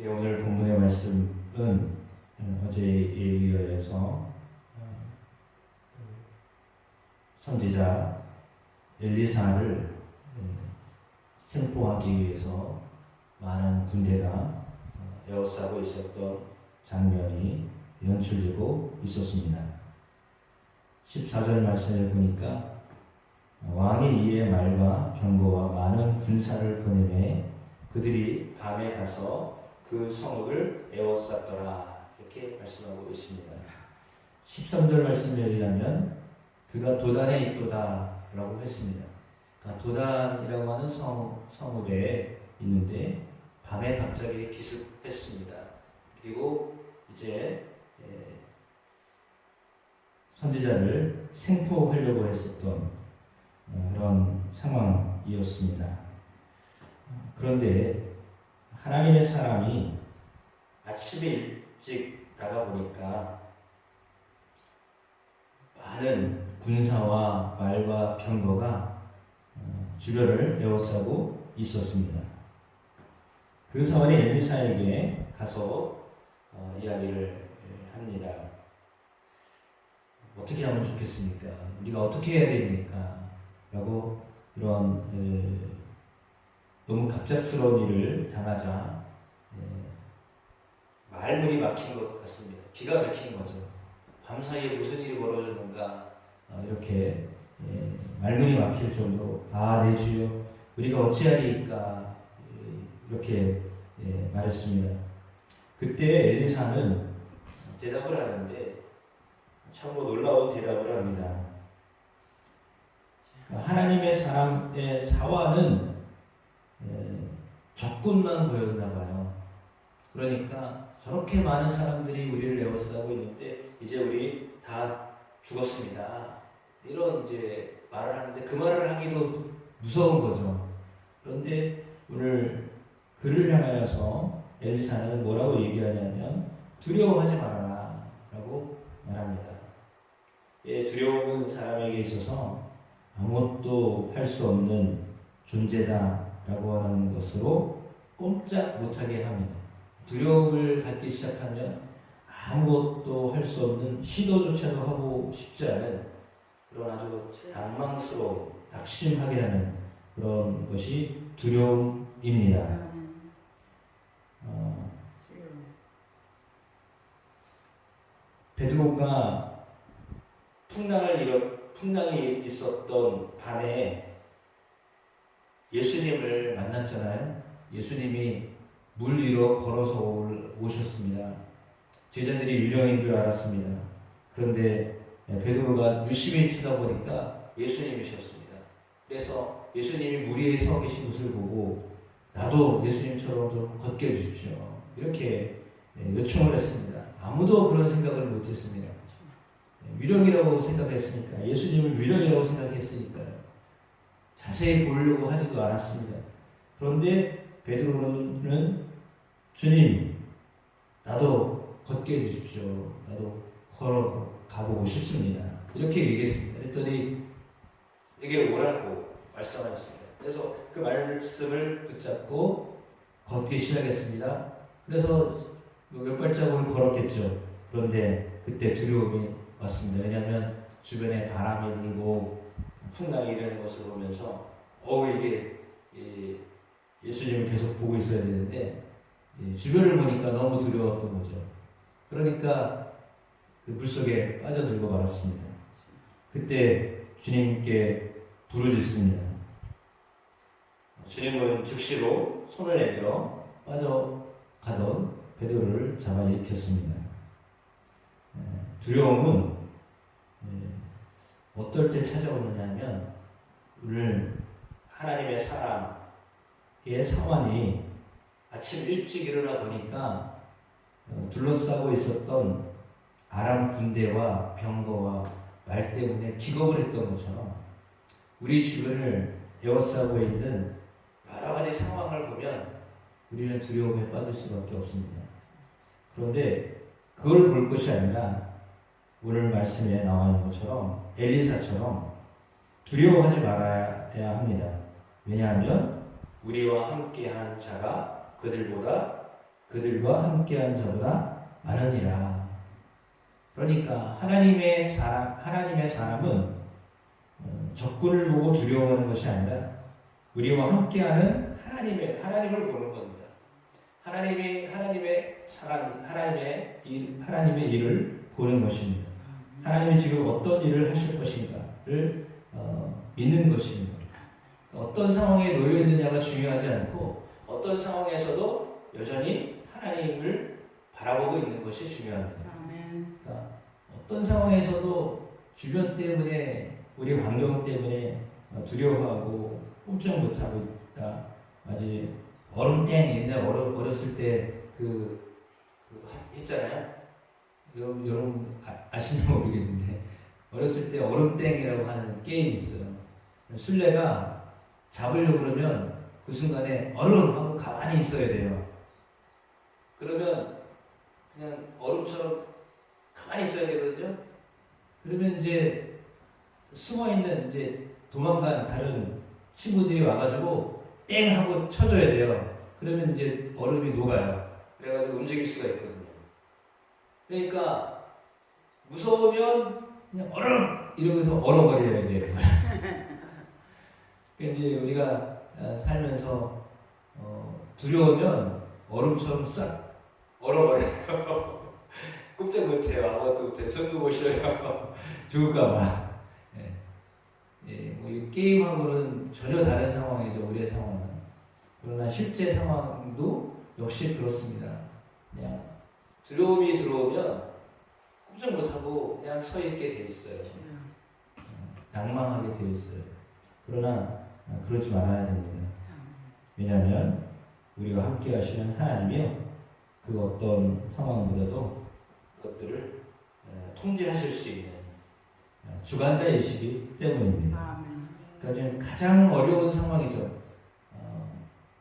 예, 오늘 본문의 말씀은 어제에 이어서 선지자 엘리사를 생포하기 위해서 많은 군대가 에워싸고 있었던 장면이 연출되고 있었습니다. 14절 말씀을 보니까 왕이 이에 말과 병거와 많은 군사를 보내매 그들이 밤에 가서 그 성읍을 에워쌌더라, 이렇게 말씀하고 있습니다. 13절 말씀에 의하면 그가 도단에 있도다 라고 했습니다. 그러니까 도단이라고 하는 성읍에 있는데 밤에 갑자기 기습했습니다. 그리고 이제 선지자를 생포하려고 했었던 그런 상황이었습니다. 그런데 하나님의 사람이 아침에 일찍 나가보니까 많은 군사와 말과 병거가 주변을 에워싸고 있었습니다. 그 사원이 엘리사에게 가서 이야기를 합니다. 어떻게 하면 좋겠습니까? 우리가 어떻게 해야 됩니까? 라고 이런 너무 갑작스러운 일을 당하자 말문이 막힌 것 같습니다. 기가 막힌 거죠. 밤사이에 무슨 일이 벌어졌는가, 이렇게 말문이 막힐 정도로 내 주여 우리가 어찌하리이까, 이렇게 말했습니다. 그때 엘리사는 대답을 하는데 참으로 놀라운 대답을 합니다. 하나님의 사람의 사화는 적군만 보였나 봐요. 그러니까 저렇게 많은 사람들이 우리를 에워싸고 있는데 이제 우리 다 죽었습니다, 이런 이제 말을 하는데 그 말을 하기도 무서운 거죠. 그런데 오늘 그를 향하여서 엘리사는 뭐라고 얘기하냐면 두려워하지 말아라 라고 말합니다. 두려움은 사람에게 있어서 아무것도 할 수 없는 존재다 라고 하는 것으로 꼼짝 못하게 합니다. 두려움을 갖기 시작하면 아무것도 할 수 없는 시도조차도 하고 싶지 않은 그런 아주 낭망스러운, 낙심하게 하는 그런 것이 두려움입니다. 베드로가 풍랑이 있었던 밤에 예수님을 만났잖아요. 예수님이 물 위로 걸어서 오셨습니다. 제자들이 유령인 줄 알았습니다. 그런데 베드로가 유심히 쳐다보니까 예수님이셨습니다. 그래서 예수님이 물 위에 서 계신 것을 보고 나도 예수님처럼 좀 걷게 해주십시오, 이렇게 요청을 했습니다. 아무도 그런 생각을 못했습니다. 유령이라고 생각했으니까, 예수님을 유령이라고 생각했으니까요. 자세히 보려고 하지도 않았습니다. 그런데 베드로는 주님, 나도 걷게 해주십시오. 나도 걸어가보고 싶습니다, 이렇게 얘기했습니다. 그랬더니 내게 오라고 말씀하셨습니다. 그래서 그 말씀을 붙잡고 걷기 시작했습니다. 그래서 몇 발자국을 걸었겠죠. 그런데 그때 두려움이 왔습니다. 왜냐하면 주변에 바람이 불고 풍랑이 일어나는 것을 보면서 이게 예수님을 계속 보고 있어야 되는데 주변을 보니까 너무 두려웠던 거죠. 그러니까 그 물속에 빠져들고 말았습니다. 그때 주님께 부르짖습니다. 주님은 즉시로 손을 내밀어 빠져가던 베드로를 잡아 일으켰습니다. 두려움은 어떨 때 찾아오느냐면 오늘 하나님의 사람의 사환이 아침 일찍 일어나 보니까 둘러싸고 있었던 아람 군대와 병거와 말 때문에 기겁을 했던 것처럼 우리 주변을 에워싸고 있는 여러 가지 상황을 보면 우리는 두려움에 빠질 수밖에 없습니다. 그런데 그걸 볼 것이 아니라 오늘 말씀에 나와 있는 것처럼 엘리사처럼 두려워하지 말아야 합니다. 왜냐하면 우리와 함께한 자가 그들보다 그들과 함께한 자보다 많으니라. 그러니까 하나님의 사람은 적군을 보고 두려워하는 것이 아니라 우리와 함께하는 하나님을 보는 겁니다. 하나님의 일을 보는 것입니다. 하나님이 지금 어떤 일을 하실 것인가를 믿는 것입니다. 어떤 상황에 놓여 있느냐가 중요하지 않고 어떤 상황에서도 여전히 하나님을 바라보고 있는 것이 중요합니다. 그러니까 어떤 상황에서도 주변 때문에 우리 환경 때문에 두려워하고 꼼짝 못하고 있다. 마치 얼음땡 옛날 어렸을 때 했잖아요. 여러분 아시는지 모르겠는데 어렸을 때 얼음땡이라고 하는 게임이 있어요. 술래가 잡으려고 그러면 그 순간에 얼음 하고 가만히 있어야 돼요. 그러면 그냥 얼음처럼 가만히 있어야 되거든요. 그러면 이제 숨어있는 도망간 다른 친구들이 와가지고 땡 하고 쳐줘야 돼요. 그러면 이제 얼음이 녹아요. 그래가지고 움직일 수가 있거든요. 그러니까 무서우면 그냥 얼음 이러면서 얼어버려야 돼요. 이제 우리가 살면서 두려우면 얼음처럼 싹 얼어버려요. 꼼짝 못해요. 아무것도 못해요. 손도 못 쉬어요. 죽을까봐. 이 게임하고는 전혀 다른 상황이죠. 우리의 상황은. 그러나 실제 상황도 역시 그렇습니다. 그냥 두려움이 들어오면 꼼짝 못하고 그냥 서 있게 돼 있어요. 낭망하게 돼 있어요. 그러나 그러지 말아야 됩니다. 왜냐하면 우리가 함께 하시는 하나님이요, 그 어떤 상황보다도 그것들을 통제하실 수 있는 주관자이시기 때문입니다. 그러니까 지금 가장 어려운 상황이죠.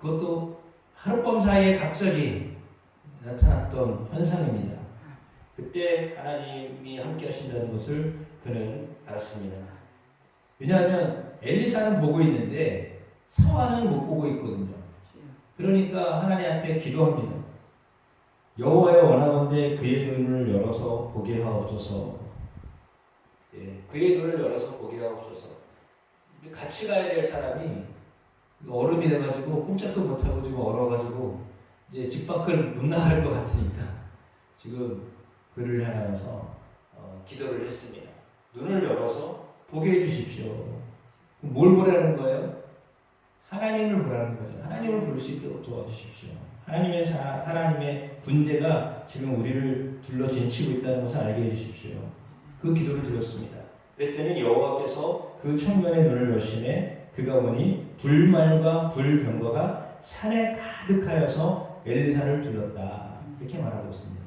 그것도 하룻밤 사이에 갑자기 나타났던 현상입니다. 그때 하나님이 함께 하신다는 것을 그는 알았습니다. 왜냐하면 엘리사는 보고 있는데 사환은 못 보고 있거든요. 그러니까 하나님 앞에 기도합니다. 여호와여, 원하건대 그의 눈을 열어서 보게 하옵소서. 그의 눈을 열어서 보게 하옵소서. 같이 가야 될 사람이 얼음이 돼가지고 꼼짝도 못하고 지금 얼어가지고 이제 집 밖을 못 나갈 것 같으니까 지금 그를 향하여서 기도를 했습니다. 눈을 열어서 보게 해주십시오. 뭘 보라는 거예요? 하나님을 보라는 거죠. 하나님을 볼 수 있도록 도와주십시오. 하나님의 군대가 지금 우리를 둘러 진치고 있다는 것을 알게 해주십시오. 그 기도를 드렸습니다. 그랬더니 여호와께서 그 청년의 눈을 여시매 그가 보니 불말과 불병거가 산에 가득하여서 엘리사를 둘렀다. 이렇게 말하고 있습니다.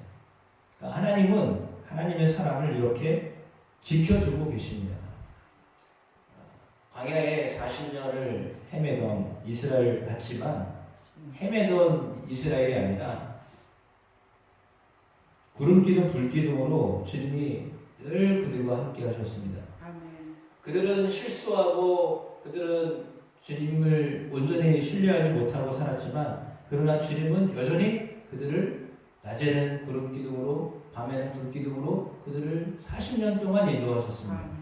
그러니까 하나님은 하나님의 사람을 이렇게 지켜주고 계십니다. 광야에 40년을 헤매던 이스라엘 같지만 헤매던 이스라엘이 아니라 구름기둥 불기둥으로 주님이 늘 그들과 함께 하셨습니다. 아멘. 그들은 실수하고 그들은 주님을 온전히 신뢰하지 못하고 살았지만 그러나 주님은 여전히 그들을 낮에는 구름기둥으로 밤에는 불기둥으로 그들을 40년 동안 인도하셨습니다.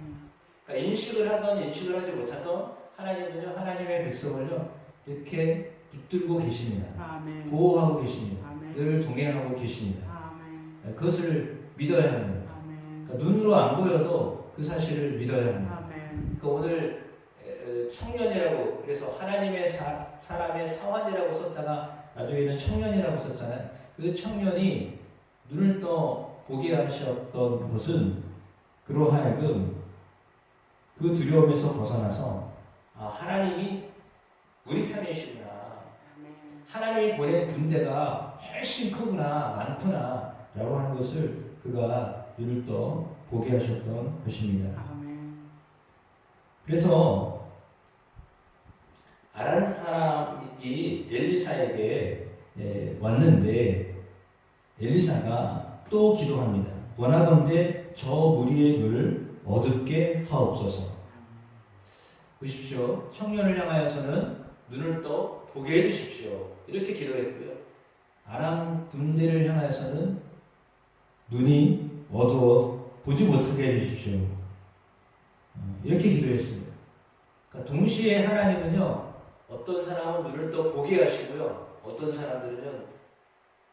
그러니까 인식을 하던 인식을 하지 못하던 하나님은요, 하나님의 백성을요 이렇게 붙들고 계십니다. 아멘. 보호하고 계십니다. 아멘. 늘 동행하고 계십니다. 아멘. 그것을 믿어야 합니다. 그러니까 눈으로 안 보여도 그 사실을 믿어야 합니다. 아멘. 그러니까 오늘 청년이라고 그래서 하나님의 사람의 사환이라고 썼다가 나중에는 청년이라고 썼잖아요. 그 청년이 눈을 떠 보게 하셨던 것은 그로 하여금 그 두려움에서 벗어나서 하나님이 우리 편이시구나. 하나님이 보낸 군대가 훨씬 크구나, 많구나 라고 하는 것을 그가 눈을 떠 보게 하셨던 것입니다. 그래서 아람 사람이 엘리사에게 왔는데 엘리사가 또 기도합니다. 원하건대 저 무리의 눈을 어둡게 하옵소서. 보십시오. 청년을 향하여서는 눈을 떠 보게 해주십시오. 이렇게 기도했고요. 아람 군대를 향해서는 눈이 어두워 보지 못하게 해주십시오. 이렇게 기도했습니다. 그러니까 동시에 하나님은요, 어떤 사람은 눈을 떠 보게 하시고요, 어떤 사람들은요,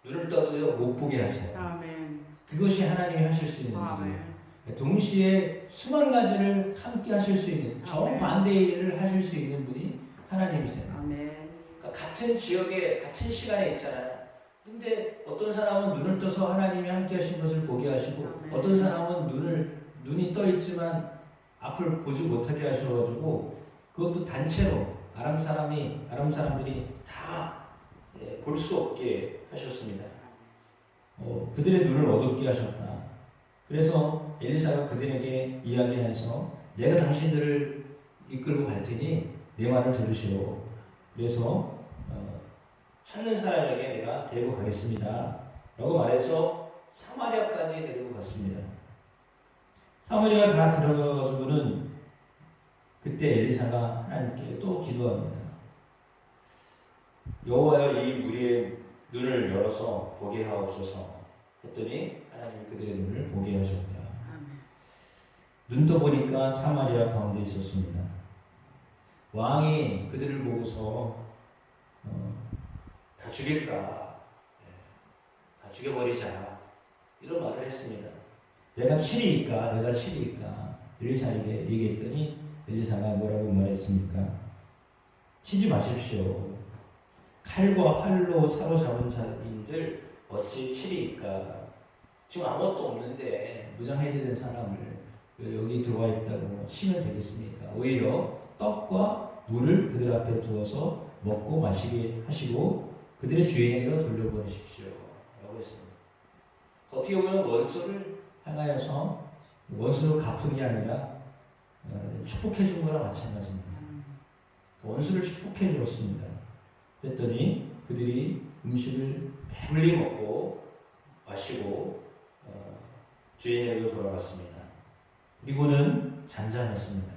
눈을 떠도요, 못 보게 하셔요. 아멘. 그것이 하나님이 하실 수 있는 일이에요. 동시에 수만 가지를 함께 하실 수 있는, 정반대의 일을 하실 수 있는 분이 하나님이세요. 아멘. 그러니까 같은 지역에, 같은 시간에 있잖아요. 근데 어떤 사람은 눈을 떠서 하나님이 함께 하신 것을 보게 하시고, 어떤 사람은 눈이 떠 있지만 앞을 보지 못하게 하셔가지고, 그것도 단체로 아람 사람들이 다 볼 수 없게 하셨습니다. 그들의 눈을 어둡게 하셨다. 그래서 엘리사가 그들에게 이야기해서 내가 당신들을 이끌고 갈 테니 내 말을 들으시오. 그래서 찾는 사람에게 내가 데리고 가겠습니다. 라고 말해서 사마리아까지 데리고 갔습니다. 사마리아 다 들어가가지고는 그때 엘리사가 하나님께 또 기도합니다. 여호와여, 이 무리의 눈을 열어서 보게 하옵소서 했더니 하나님이 그들의 눈을 보게 하셨다. 눈 떠보니까 사마리아 가운데 있었습니다. 왕이 그들을 보고서 다 죽일까? 다 죽여버리자. 이런 말을 했습니다. 내가 칠이니까 엘리사에게 얘기했더니 엘리사가 뭐라고 말했습니까? 치지 마십시오. 칼과 활로 사로잡은 자인들 어찌 치리이까? 지금 아무것도 없는데 무장해제된 사람을 여기 들어와 있다고 치면 되겠습니까? 오히려 떡과 물을 그들 앞에 두어서 먹고 마시게 하시고 그들의 주인에게로 돌려보내십시오. 라고 했습니다. 어떻게 보면 원수를 향하여서 원수를 갚은 게 아니라 축복해 준 거랑 마찬가지입니다. 원수를 축복해 주었습니다. 그랬더니 그들이 음식을 배불리 먹고 마시고 주인에게로 돌아갔습니다. 그리고는 잠잠했습니다.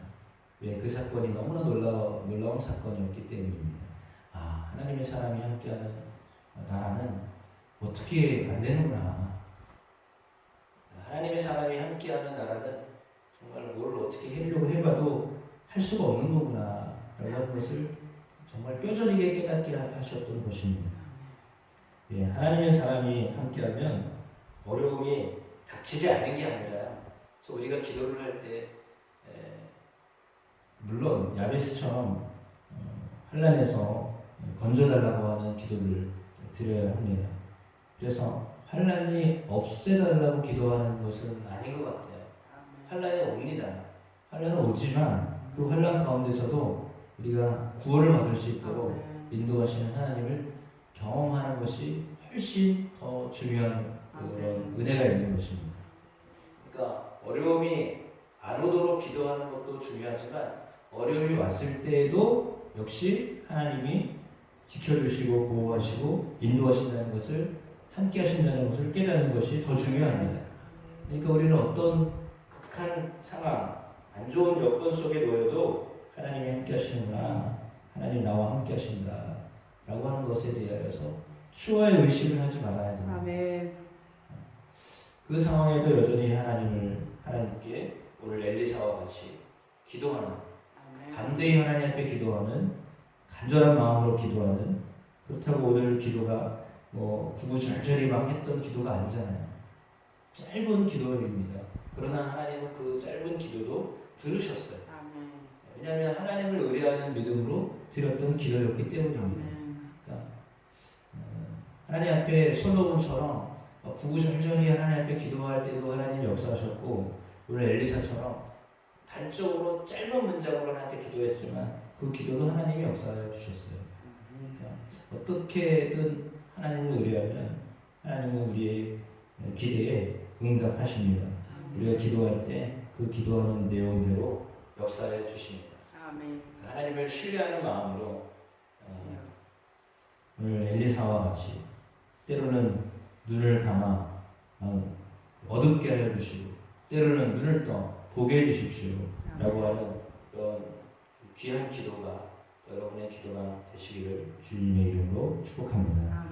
왜? 그 사건이 너무나 놀라운 사건이었기 때문입니다. 하나님의 사람이 함께하는 나라는 어떻게 안 되는구나. 하나님의 사람이 함께하는 나라는 정말 뭘 어떻게 하려고 해봐도 할 수가 없는 거구나. 라는 것을 정말 뼈저리게 깨닫게 하셨던 것입니다. 하나님의 사람이 함께하면 어려움이 닥치지 않는 게 아니라, 그래서 우리가 기도를 할 때 물론 야베스처럼 환난에서 건져달라고 하는 기도를 드려야 합니다. 그래서 환난이 없애달라고 기도하는 것은 아닌 것 같아요. 환난이 옵니다. 환난은 오지만 그 환난 가운데서도 우리가 구원을 받을 수 있도록 인도하시는 하나님을 경험하는 것이 훨씬 더 중요한 그런 은혜가 있는 것입니다. 그러니까 어려움이 안 오도록 기도하는 것도 중요하지만 어려움이 왔을 때에도 역시 하나님이 지켜주시고 보호하시고 인도하신다는 것을 함께 하신다는 것을 깨닫는 것이 더 중요합니다. 그러니까 우리는 어떤 극한 상황, 안 좋은 여건 속에 놓여도 하나님이 함께 하시는구나, 하나님 나와 함께 하신다 라고 하는 것에 대하여서 추가의 의심을 하지 말아야 됩니다. 아멘. 그 상황에도 여전히 하나님께 오늘 엘리사와 같이 기도하는, 담대히 하나님 앞에 기도하는, 간절한 마음으로 기도하는, 그렇다고 오늘 기도가 구구절절히 막 했던 기도가 아니잖아요. 짧은 기도입니다. 그러나 하나님은 그 짧은 기도도 들으셨어요. 왜냐하면 하나님을 의뢰하는 믿음으로 드렸던 기도였기 때문입니다. 그러니까 하나님 앞에 솔로몬처럼 구구절절히 하나님 앞에 기도할 때도 하나님이 역사하셨고, 오늘 엘리사처럼 단적으로 짧은 문장으로 하나님 앞에 기도했지만 그 기도도 하나님이 역사해 주셨어요. 그러니까 어떻게든 하나님을 의뢰하면 하나님은 우리의 기대에 응답하십니다. 우리가 기도할 때 그 기도하는 내용대로 역사해 주십니다. 아멘. 하나님을 신뢰하는 마음으로 오늘 엘리사와 같이 때로는 눈을 감아 어둡게 하여 주시고 때로는 눈을 떠 보게 해 주십시오 라고 하는 그런 귀한 기도가 여러분의 기도가 되시기를 주님의 이름으로 축복합니다.